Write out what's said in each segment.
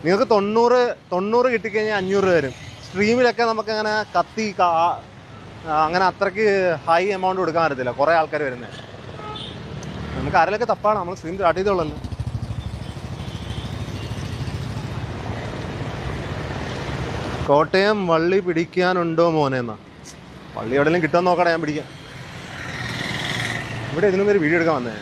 നിങ്ങൾക്ക് 90 കിട്ടിക്കഴിഞ്ഞാൽ 500 രൂപ വരും. സ്ട്രീമിലൊക്കെ നമുക്കങ്ങനെ കത്തി അങ്ങനെ അത്രയ്ക്ക് ഹൈ എമൗണ്ട് കൊടുക്കാൻ പറ്റത്തില്ല, കുറേ ആൾക്കാർ വരുന്നത്. നമുക്ക് ആരെങ്കിലൊക്കെ തപ്പാണ്, നമ്മൾ സ്ട്രീം സ്റ്റാർട്ട് ചെയ്തോളല്ലോ. കോട്ടയം വള്ളി പിടിക്കാനുണ്ടോ മോനെന്നാ? വള്ളി എവിടെയെങ്കിലും കിട്ടാൻ നോക്കണേ, ഞാൻ പിടിക്കാം. ഇവിടെ ഇതിനും ഒരു വീഡിയോ എടുക്കാൻ വന്നേ.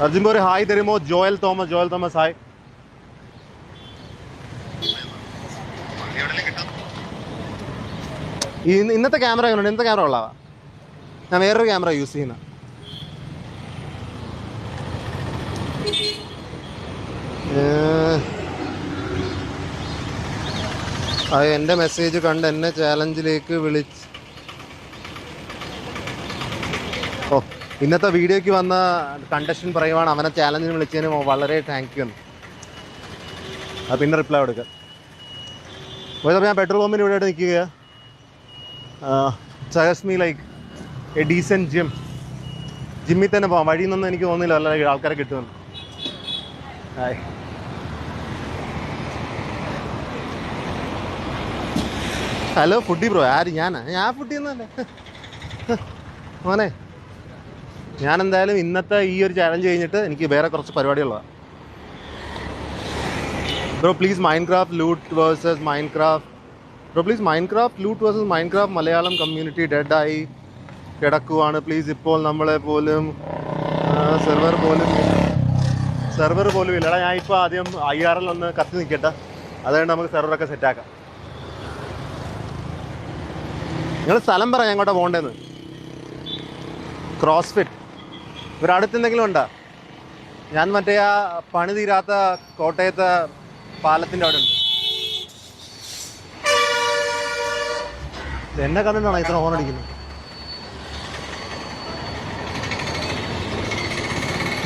അർജുൻ ഒരു ഹായ് തരുമോ? Joel Thomas hi. ഇന്നത്തെ ക്യാമറ എങ്ങനെയുണ്ട്? ഇന്നത്തെ ക്യാമറ ഉള്ളതാ? ഞാൻ വേറൊരു ക്യാമറ യൂസ് ചെയ്യുന്ന. അത് എൻ്റെ മെസ്സേജ് കണ്ട് എന്നെ ചാലഞ്ചിലേക്ക് ഓ, ഇന്നത്തെ വീഡിയോയ്ക്ക് വന്ന കണ്ടസ്റ്റന്റ് പറയുവാണ് അവനെ ചാലഞ്ചിന് വിളിച്ചതിന് വളരെ താങ്ക് യു എന്ന്. അത് പിന്നെ റിപ്ലൈ കൊടുക്കുക. പോയപ്പോൾ ഞാൻ പെട്രോൾ പമ്പിന് ഇവിടെ ആയിട്ട് നിൽക്കുക. Suggest me like A decent ജിമ്മിൽ തന്നെ പോകാം. വഴിയിൽ നിന്നൊന്നും എനിക്ക് തോന്നുന്നില്ല നല്ല ആൾക്കാരെ കിട്ടുമെന്ന്. ഹായ്. Hello foodie bro. ആര്? ഞാൻ ഫുഡി ഒന്നുമല്ല മോനെ. ഞാൻ എന്തായാലും ഇന്നത്തെ ഈ ഒരു ചാലഞ്ച് കഴിഞ്ഞിട്ട് എനിക്ക് വേറെ കുറച്ച് പരിപാടികളാണ്. Bro please Minecraft loot versus Minecraft Malayalam community ഡെഡായി കിടക്കുവാണ്. പ്ലീസ് ഇപ്പോൾ നമ്മളെ പോലും സെർവർ പോലും ഇല്ലടാ. ഞാൻ ഇപ്പോൾ ആദ്യം IRL ഒന്ന് കത്തി നിൽക്കട്ടെ, അതുകൊണ്ട് നമുക്ക് സെർവറൊക്കെ സെറ്റാക്കാം. നിങ്ങൾ സ്ഥലം പറ ഞാൻ ഇങ്ങോട്ടാ പോകേണ്ടതെന്ന്. ക്രോസ്ഫിറ്റ് ഇവിടെ അടുത്ത് എന്തെങ്കിലും ഉണ്ടോ? ഞാൻ മറ്റേ ആ പണി തീരാത്ത കോട്ടയത്തെ പാലത്തിൻ്റെ അവിടെ ഉണ്ട്. എന്നെ കണ്ടിട്ടാണോ ഇത്ര ഹോൺ അടിക്കുന്നത്?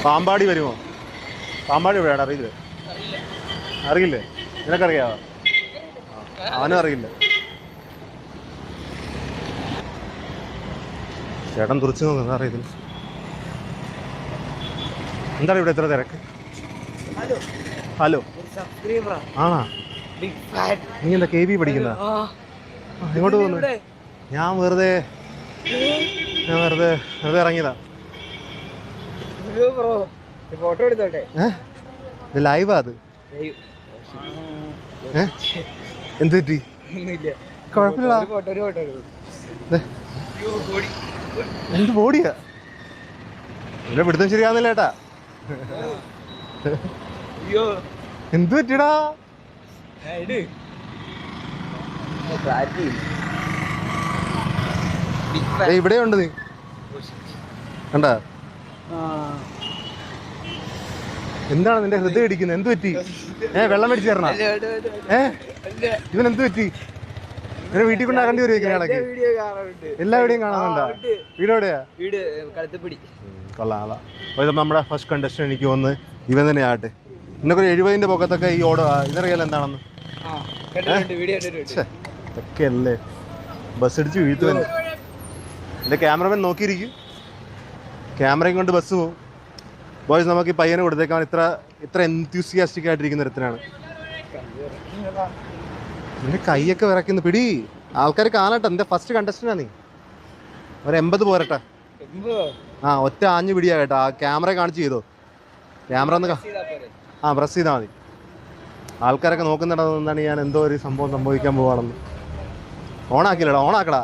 പാമ്പാടി വരുമോ? പാമ്പാടി എവിടെയാണ്? അറിയില്ലേ? നിനക്കറിയാവോ? അവനും അറിയില്ല. ചേട്ടൻ തുറച്ചു നോക്കുന്നത് അറിയത്തില്ല. എന്താണ് ഇവിടെ ഇത്ര തിരക്ക്? ഹലോ ആണാ? നീ എന്താ KB പഠിക്കുന്ന? എങ്ങോട്ട് പോകുന്നു? ഞാൻ വെറുതെ ഇറങ്ങിയതാ. ലൈവാ അത്? എന്ത് പറ്റി? കുഴപ്പമില്ല. എന്ത് ബോഡിയാ? ഇവിടെ പിടുത്തം ശരിയാവുന്നില്ല ഏട്ടാ. എന്ത് പറ്റിടാ? ഇവിടെ ഉണ്ട്. നീ കണ്ടാ? എന്താണ് നിന്റെ ഹൃദയം ഇടിക്കുന്നത്? എന്ത് പറ്റി? വെള്ളം മേടിച്ചു തരണ? ഇവൻ എന്ത് പറ്റി? ഇവനെ വീട്ടിൽ കൊണ്ടാകേണ്ടി വരുമായിരിക്കും ഇടയ്ക്ക്. എല്ലാ വീഡിയോയും കാണാനുണ്ടോ? വീട് എവിടെയാ? കൊള്ളാം. നമ്മുടെ ഫസ്റ്റ് കണ്ടസ്റ്റന്റ് എനിക്ക് വന്ന് ഇവൻ തന്നെ ആട്ടെ. ഇന്നൊക്കെ 70ന്റെ പൊക്കത്തൊക്കെ ഈ ഇതറിയാലോ എന്താണെന്ന്? ഇതൊക്കെ അല്ലേ ബസ് അടിച്ച് വീഴ്ത്തുവൻ. എൻ്റെ ക്യാമറമാൻ നോക്കിയിരിക്കും, ക്യാമറയും കൊണ്ട് ബസ് പോകും. ബോയ്സ് നമുക്ക് ഈ പയ്യനെ കൊടുത്തേക്കാൻ ഇത്ര എൻത്യൂസിയാസ്റ്റിക് ആയിട്ടിരിക്കുന്ന ഒരുത്തനാണ്. നിന്റെ കൈയൊക്കെ വിറയ്ക്കുന്നു. പിടി, ആൾക്കാർ കാണട്ടെ. എൻ്റെ ഫസ്റ്റ് കണ്ടസ്റ്റന്റാ നീ. ഒരു 80 പോരട്ടെ. ഒറ്റ ആഞ്ഞു പിടിയാ കേട്ടോ. ആ ക്യാമറ കാണിച്ച് ചെയ്തോ. ക്യാമറ ഒന്ന് പ്രസ് ചെയ്താൽ മതി. ആൾക്കാരൊക്കെ നോക്കുന്നുണ്ടെന്നാണ് ഞാൻ എന്തോ ഒരു സംഭവം സംഭവിക്കാൻ പോവാണെന്ന്. ഓണാക്കില്ലടാ, ഓണാക്കടാ.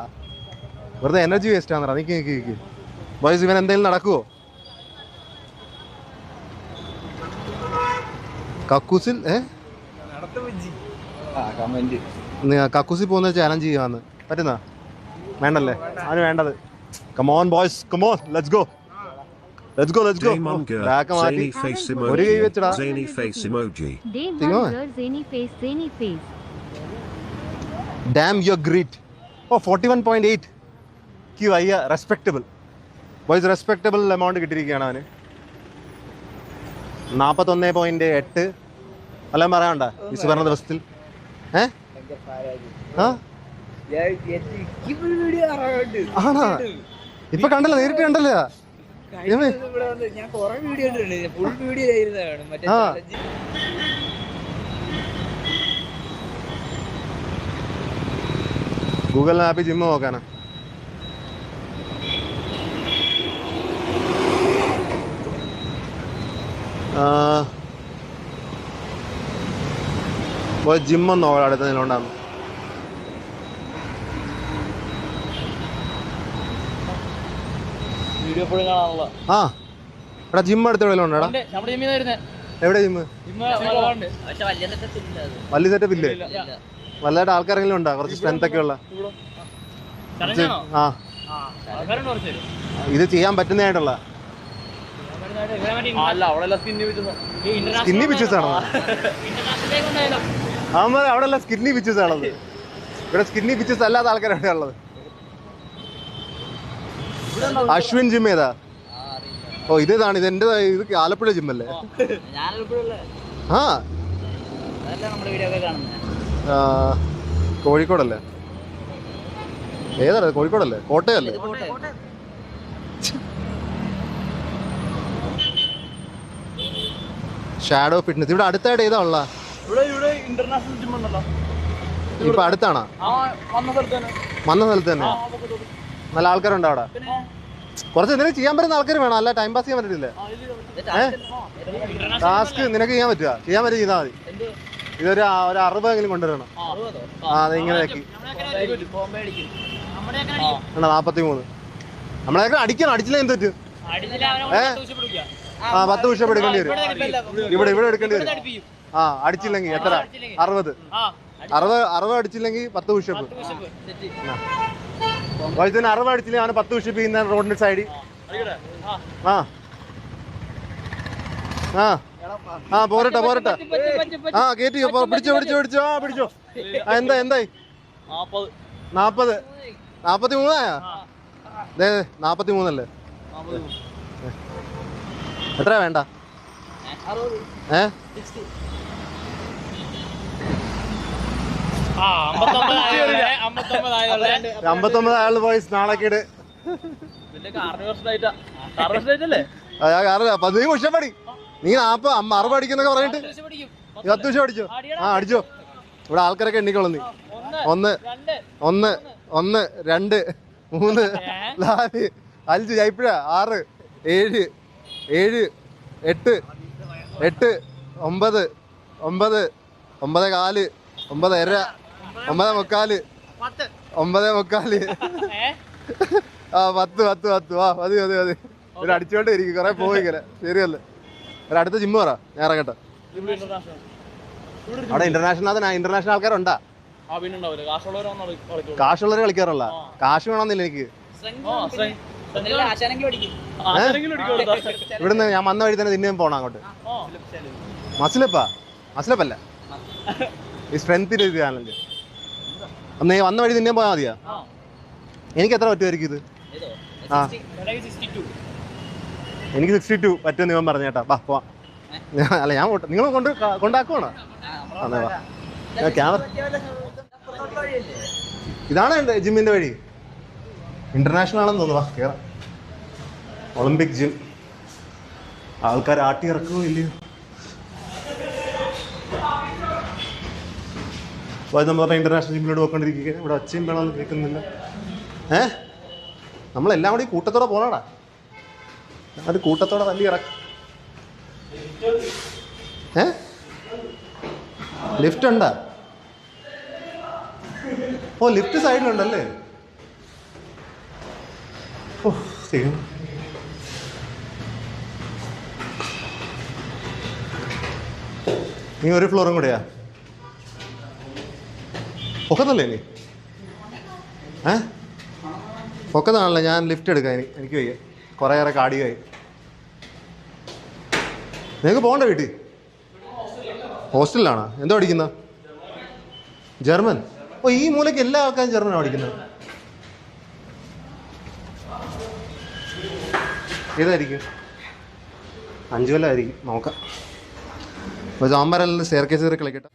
വെറുതെ എനർജി വേസ്റ്റ് ആണെടാ. നീക്ക് ബോയ്സ്, ഇവൻ എന്തെങ്കിലും നടക്കുവോ? കക്കൂസിൽ കക്കൂസിൽ പോകുന്ന ചാലഞ്ച് ചെയ്യാന്ന് പറ്റുന്ന? വേണ്ടല്ലേ? അതിന് വേണ്ടത്. Come on boys, come on, let's go. Back മാറ്റി ഒരു കൈ വെച്ചടാ. Damn you're great. 41.8 ക്യൂ അയ്യ. റെസ്പെക്റ്റബിൾ ബോയ്സ്, റെസ്പെക്റ്റബിൾ എമൗണ്ട് കിട്ടിയിരിക്കുകയാണ് അവന്. 41.8 വല്ലതും പറയാനുണ്ടോ ഈ സുവർണ ദിവസത്തിൽ? ആണാ? ഇപ്പൊ കണ്ടല്ലോ, നേരിട്ട് കണ്ടല്ലോ. ഗൂഗിൾ മാപ്പിൽ ജിമ്മ് നോക്കാനാ. ജിമ്മൊന്നും നോക്കാം അടുത്ത നിന്നുണ്ടാകുന്നു. ആ എടാ ജിമ്മ് അടുത്ത എവിടെ ഉണ്ടോ? എവിടെ ജിമ്മ്? വലിയ സെറ്റപ്പ് ഇല്ലേ? വലുതായിട്ട് ആൾക്കാരെങ്കിലും ഉണ്ടോ? കുറച്ച് സ്ട്രെങ്ത് ഒക്കെ ഉള്ള? ആ ഇത് ചെയ്യാൻ പറ്റുന്നതായിട്ടുള്ള സ്കിന്നി പിച്ചേഴ്സ് ആണോ? ആമാ അവിടെ അല്ല സ്കിന്നി പിച്ചേഴ്സ് ആണത്. ഇവിടെ സ്കിന്നി പിച്ചേഴ്സ് അല്ലാത്ത ആൾക്കാരാണ് ഉള്ളത്. അശ്വിൻ ജിം ഏതാ? ഓ ഇതാണ് ഇത് എൻ്റെ ഇത് ആലപ്പുഴ ജിമ്മല്ലേ? ആ കോഴിക്കോടല്ലേ? ഏതാ കോഴിക്കോടല്ലേ? കോട്ടയല്ലേ? ഷാഡോ ഫിറ്റ്നസ് ഇവിടെ അടുത്തായിട്ട് ഏതാ ഉള്ള? ഇപ്പൊ അടുത്താണോ? വന്ന സ്ഥലത്ത് തന്നെ നല്ല ആൾക്കാരുണ്ടോ അവിടെ? കുറച്ച് എന്തെങ്കിലും ചെയ്യാൻ പറ്റുന്ന ആൾക്കാർ വേണം, അല്ല ടൈം പാസ് ചെയ്യാൻ പറ്റില്ല. ടാസ്ക് നിനക്ക് ചെയ്യാൻ പറ്റുക? ചെയ്യാൻ പറ്റുക ചെയ്താൽ മതി. ഇതൊരു 60 കൊണ്ടുവരണം. ആ അതെങ്ങനെ 43. നമ്മളെ അടിക്കണം, അടിച്ചില്ല എന്ത് പറ്റും? 10 പുഷപ്പ് എടുക്കേണ്ടി വരും. ഇവിടെ എടുക്കേണ്ടി വരും. ആ അടിച്ചില്ലെങ്കിൽ എത്ര? 60 അടിച്ചില്ലെങ്കിൽ 10 പുഷപ്പ്. വൈദ്യുതി 60 അടിച്ചില്ല, അവന് 10 പുഷപ്പ് ചെയ്യുന്ന റോഡിന്റെ സൈഡിൽ. ആ ആ ആ പോരട്ടെ ആ കേറ്റി പിടിച്ചോ. എന്തായി? 40 43 43 അല്ലേ? എത്ര വേണ്ട? 59 ആള് ബോയ്സ് നാളേക്ക് ഇട്. നീ ഉഷപ്പടി, നീ 60 അടിക്കുന്നൊക്കെ പറഞ്ഞിട്ട് 10 ഉഷ അടിച്ചോ? ആ അടിച്ചോ. ഇവിടെ ആൾക്കാരൊക്കെ എണ്ണിക്കോളും. നീ 1 1 1 2 3 4 5 ജയ്പുഴ 6 7 7 8 8 9 9 9 4 9 9 9 ആ 10 ആ മതി. ഒരു അടിച്ചോണ്ടേ ഇരിക്കും, കുറെ പോയിങ്ങനെ ശരിയല്ലേ? ഒരു അടുത്ത ജിമ്മ് പറ, ഞാൻ ഇറങ്ങട്ടെ. അവിടെ ഇന്റർനാഷണൽ ആൾക്കാരുണ്ടാ? കാശുള്ളവരെ കളിക്കാറുള്ള? കാശ് വേണമെന്നില്ല എനിക്ക്. ഇവിടുന്ന് ഞാൻ വന്ന വഴി തന്നെ നിന്നെയും പോണം അങ്ങോട്ട്. മസിലപ്പല്ല ഈ സ്ട്രെങ്ത്തിന്റെ ഇത് ചാനല്. അന്ന് വന്ന വഴി നിന്നെയും പോയാൽ മതിയാ? എനിക്ക് എത്ര പറ്റുമായിരിക്കും ഇത്? ആ എനിക്ക് 62 പറ്റുമെന്ന് ഇവൻ പറഞ്ഞു കേട്ടാ. വാ പോവാം. അല്ല ഞാൻ നിങ്ങൾ കൊണ്ടാക്കുവാണോ? ക്യാമറ ഇതാണ് എൻ്റെ ജിമ്മിന്റെ വഴി. ഇന്റർനാഷണൽ ആണെന്ന് തോന്നുന്നു. വാ കേറാം. Olympic gym. ആൾക്കാർ ആട്ടി ഇറക്കുമോ ഇല്ലയോ? നമ്മൾ പറഞ്ഞ ഇന്റർനാഷണൽ ജിമ്മിലോട്ട് പോയിക്കൊണ്ടിരിക്കുക. ഇവിടെ ഒച്ചയും വേണമെന്ന് കേൾക്കുന്നില്ല. നമ്മളെല്ലാം കൂടി കൂട്ടത്തോടെ പോകണടാ. അത് കൂട്ടത്തോടെ തല്ലി ഇറക്കും. ലിഫ്റ്റ് ഉണ്ടാ? ഓ ലിഫ്റ്റ് സൈഡിലുണ്ടല്ലേ? ഓ ശരി. നീ ഒരു ഫ്ലോറും കൂടെയാ? പൊക്കത്തല്ലേ നീ? പൊക്കത്താണല്ലോ. ഞാൻ ലിഫ്റ്റ് എടുക്കാം. എനിക്ക് വയ്യ, കുറേ ഏറെ കാടിയായി. നിനക്ക് പോകണ്ട വീട്ടിൽ? ഹോസ്റ്റലിലാണോ? എന്തോ പഠിക്കുന്ന? ജർമ്മൻ? ഓ ഈ മൂലയ്ക്ക് എല്ലാ ആൾക്കാരും ജർമ്മനാണ് പഠിക്കുന്നത്. ഏതായിരിക്കും? 5 കൊല്ലമായിരിക്കും. നോക്കാം. അപ്പോൾ സാമ്പാറെല്ലാം സ്റ്റെയർ കേസ് കയറി കളിക്കട്ടെ.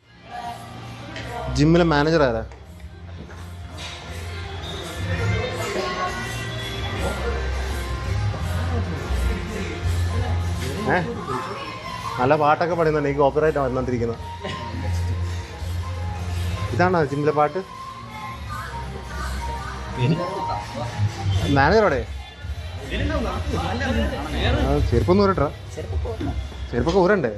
ജിമ്മിലെ മാനേജർ ആരാ? നല്ല പാട്ടൊക്കെ പാടുന്നുണ്ട്. എനിക്ക് കോപ്പിറൈറ്റ് വന്നുകൊണ്ടിരിക്കുന്നത്. ഇതാണോ ജിമ്മിലെ പാട്ട്? മാനേജറോടെ ചെരുപ്പൊന്നും ഊരട്ടാ, ചെരുപ്പൊക്കെ ഊരണ്ടേ?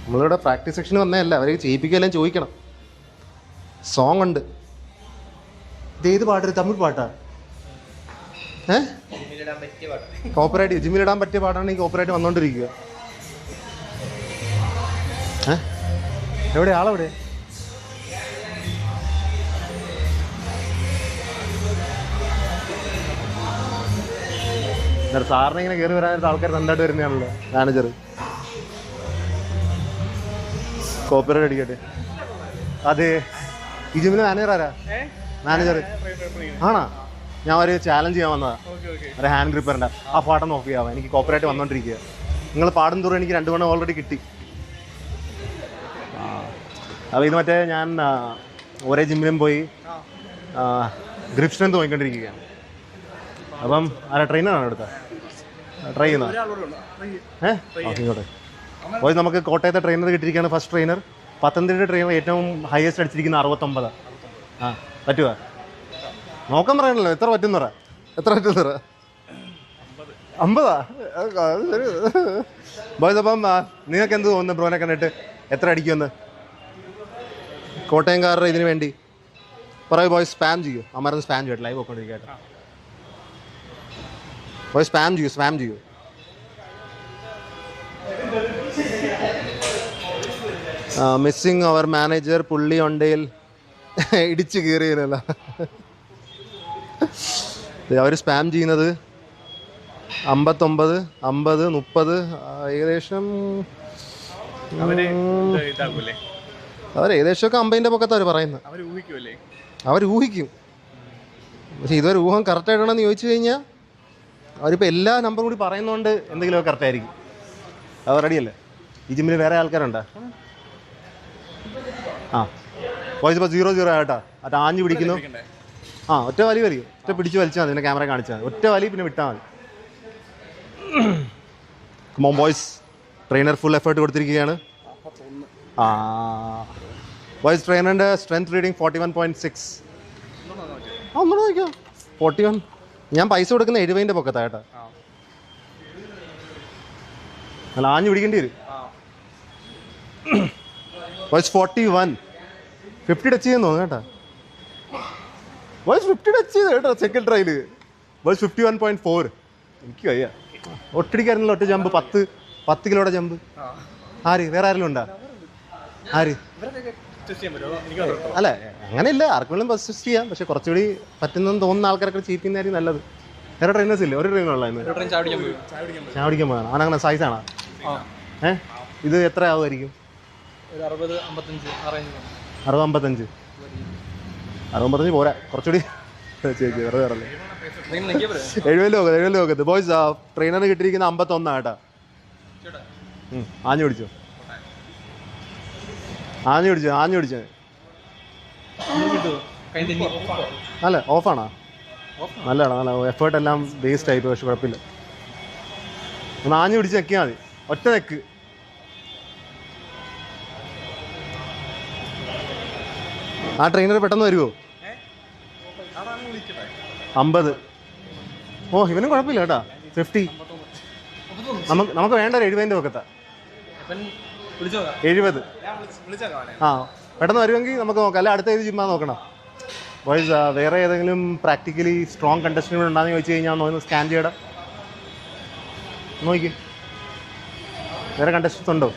നമ്മളിവിടെ പ്രാക്ടീസ് സെക്ഷന് വന്നതല്ല, അവരെ ചെയ്യിപ്പിക്കുകയെല്ലാം ചോദിക്കണം. സോങ് ഉണ്ട്. ഇതേത് പാട്ട്? തമിഴ് പാട്ടാ? കോപ്പറേറ്റ് ജിമ്മിലിടാൻ പറ്റിയ പാട്ടാണ് ഈ കോപ്പറേറ്റ് വന്നോണ്ടിരിക്കുക. എവിടെ ആളെവിടെ? സാറിന് ഇങ്ങനെ കയറി വരാനായിട്ട് ആൾക്കാർ നന്നായിട്ട് വരുന്നതാണല്ലോ മാനേജർ. കോപ്പറേറ്റ് അടിക്കട്ടെ. അതെ, ഈ ജിമ്മിന് മാനേജർ ആരാ? മാനേജർ ആണോ? ഞാൻ ഒരു ചാലഞ്ച് ചെയ്യാൻ വന്നതാ, ഒരു ഹാൻഡ് ഗ്രിപ്പറിൻ്റെ. ആ പാട്ടൊന്ന് ഓഫ് ചെയ്യാവാം, എനിക്ക് കോപ്പറേറ്റ് വന്നോണ്ടിരിക്കുക. നിങ്ങൾ പാടും തോറും എനിക്ക് 2 മണം ഓൾറെഡി കിട്ടി. അപ്പോൾ ഇത് മറ്റേ ഞാൻ ഒരേ ജിമ്മിലും പോയി ഗ്രിപ്പ് സ്ട്രെങ്ത് നോക്കിക്കൊണ്ടിരിക്കുകയാണ്. അപ്പം ആരാ ട്രെയിനറാണ് എടുത്ത ട്രൈ ചെയ്യുന്നത്? ഇങ്ങോട്ടെ പോയി. നമുക്ക് കോട്ടയത്തെ ട്രെയിനർ കിട്ടിയിരിക്കുകയാണ്, ഫസ്റ്റ് ട്രെയിനർ. പത്തനംതിട്ട ട്രെയിനർ ഏറ്റവും ഹയസ്റ്റ് അടിച്ചിരിക്കുന്ന 69. ആ പറ്റുക? നോക്കാൻ പറയണല്ലോ, എത്ര പറ്റുന്ന പറ. എത്ര പറ്റുന്ന പറ? 50. ബോയ്സ്, അപ്പം നിങ്ങൾക്ക് എന്ത് തോന്നുന്നു ബ്രോനെ കണ്ടിട്ട്? എത്ര അടിക്കുമെന്ന് കോട്ടയംകാരുടെ ഇതിന് വേണ്ടി പറയൂ ബോയ്സ്. സ്പാം ചെയ്യൂ, അമർന്ന് സ്പാം ചെയ്യട്ടെ, ലൈവ് പോയിക്കൊണ്ടിരിക്കട്ടെ. ബോയ്സ് സ്പാം ചെയ്യൂ, സ്പാം ചെയ്യൂ. മിസ്സിങ് അവർ മാനേജർ, പുള്ളി ഒണ്ടയിൽ ഇടിച്ച് കീറിയല്ല. അവർ സ്പാം ചെയ്യുന്നത് 59, 50, 30, ഏകദേശം അവർ ഏകദേശമൊക്കെ 50ൻ്റെ പൊക്കത്ത് അവർ പറയുന്നത്. അവർ ഊഹിക്കും. പക്ഷെ ഇതൊരു ഊഹം കറക്റ്റായിട്ടാണെന്ന് ചോദിച്ചു കഴിഞ്ഞാൽ അവരിപ്പോൾ എല്ലാ നമ്പറും കൂടി പറയുന്നതുകൊണ്ട് എന്തെങ്കിലുമൊക്കെ കറക്റ്റായിരിക്കും. അത് റെഡിയല്ലേ? ഈ ജിമ്മിൽ വേറെ ആൾക്കാരുണ്ടോ? ആ വോയിസ് ഇപ്പോൾ 0-0 ആയിട്ടാ. അത് ആഞ്ഞു പിടിക്കുന്നു. ഒറ്റ വലി വരും, ഒറ്റ പിടിച്ച് വലിച്ചാൽ മതി. പിന്നെ ക്യാമറ കാണിച്ചാൽ മതി, ഒറ്റ വലി, പിന്നെ വിട്ടാൽ മതി. മോം ബോയ്സ്, ട്രെയിനർ ഫുൾ എഫേർട്ട് കൊടുത്തിരിക്കുകയാണ്. ബോയ്സ് ട്രെയിനറിൻ്റെ സ്ട്രെങ്ത് റീഡിങ് 41.6. ഒന്നുകൂടെ നോക്കിയോ? 41. ഞാൻ പൈസ കൊടുക്കുന്ന 70ൻ്റെ പൊക്കത്താ കേട്ടോ. അല്ല, ആഞ്ഞു പിടിക്കേണ്ടി വരും. ബോയ്സ് 41. 50 ടച്ച് ചെയ്യുന്നു തോന്നുന്നു കേട്ടോ. ബോയ്സ് 50 ടച്ച് ചെയ്ത് കേട്ടോ സെക്കൻഡ് ട്രയൽ. ബോയ്സ് 51.4. എനിക്ക് വയ്യ. ഒറ്റടിക്കായിരുന്നല്ലോ ഒറ്റ ജമ്പ്, 10 കിലോയുടെ ജമ്പ്. ആര്? വേറെ ആരെങ്കിലും ഉണ്ടാ? ആര്? അല്ല, അങ്ങനെയില്ല, ആർക്കെങ്കിലും അസിസ്റ്റ് ചെയ്യാം. പക്ഷെ കുറച്ചുകൂടി പറ്റുന്നെന്ന് തോന്നുന്ന ആൾക്കാരൊക്കെ ചീപ്പിക്കുന്നതായിരിക്കും നല്ലത്. വേറെ ട്രെയിനേഴ്സ് ഇല്ലേ? ഒരു ട്രെയിനറുള്ള ചാവടിക്കാൻ പോകാണ്. അവനങ്ങനെ സൈസാണോ? ഇത് എത്ര ആവുമായിരിക്കും? 60-55 പോരാ, കുറച്ചുകൂടി വെറുതെ വേറല്ലേ. 70 നോക്കത്ത്. ബോയ്സ് ട്രെയിനറിന് കിട്ടിയിരിക്കുന്ന 51 കേട്ടാ. ആഞ്ഞു പിടിച്ചോ, ആഞ്ഞു പിടിച്ചോ. അല്ല, ഓഫാണോ? നല്ലതാണോ? നല്ല എഫേർട്ട് എല്ലാം വേസ്റ്റ് ആയിപ്പോ. പക്ഷെ കുഴപ്പമില്ല, ഒന്ന് ആഞ്ഞു പിടിച്ച് നിൽക്കിയാൽ മതി. ഒറ്റ നെക്ക്. ആ ട്രെയിനർ പെട്ടെന്ന് വരുമോ? 50. ഓ, ഇവനും കുഴപ്പമില്ല കേട്ടാ. 50. നമുക്ക് വേണ്ട ഒരു 70ൻ്റെ പൊക്കത്താ. 70. പെട്ടെന്ന് വരുമെങ്കിൽ നമുക്ക് നോക്കാം. അല്ല, അടുത്ത ഏത് ജിമ്മാ നോക്കണം? ബോയ്സ്, വേറെ ഏതെങ്കിലും പ്രാക്ടിക്കലി സ്ട്രോങ് കണ്ടസ്റ്റൻ്റ് ഉണ്ടാകുന്ന ചോദിച്ചു കഴിഞ്ഞാൽ ഒന്ന് സ്കാൻ ചെയ്യണം. നോക്കി, വേറെ കണ്ടസ്റ്റൻസ് ഉണ്ടോ?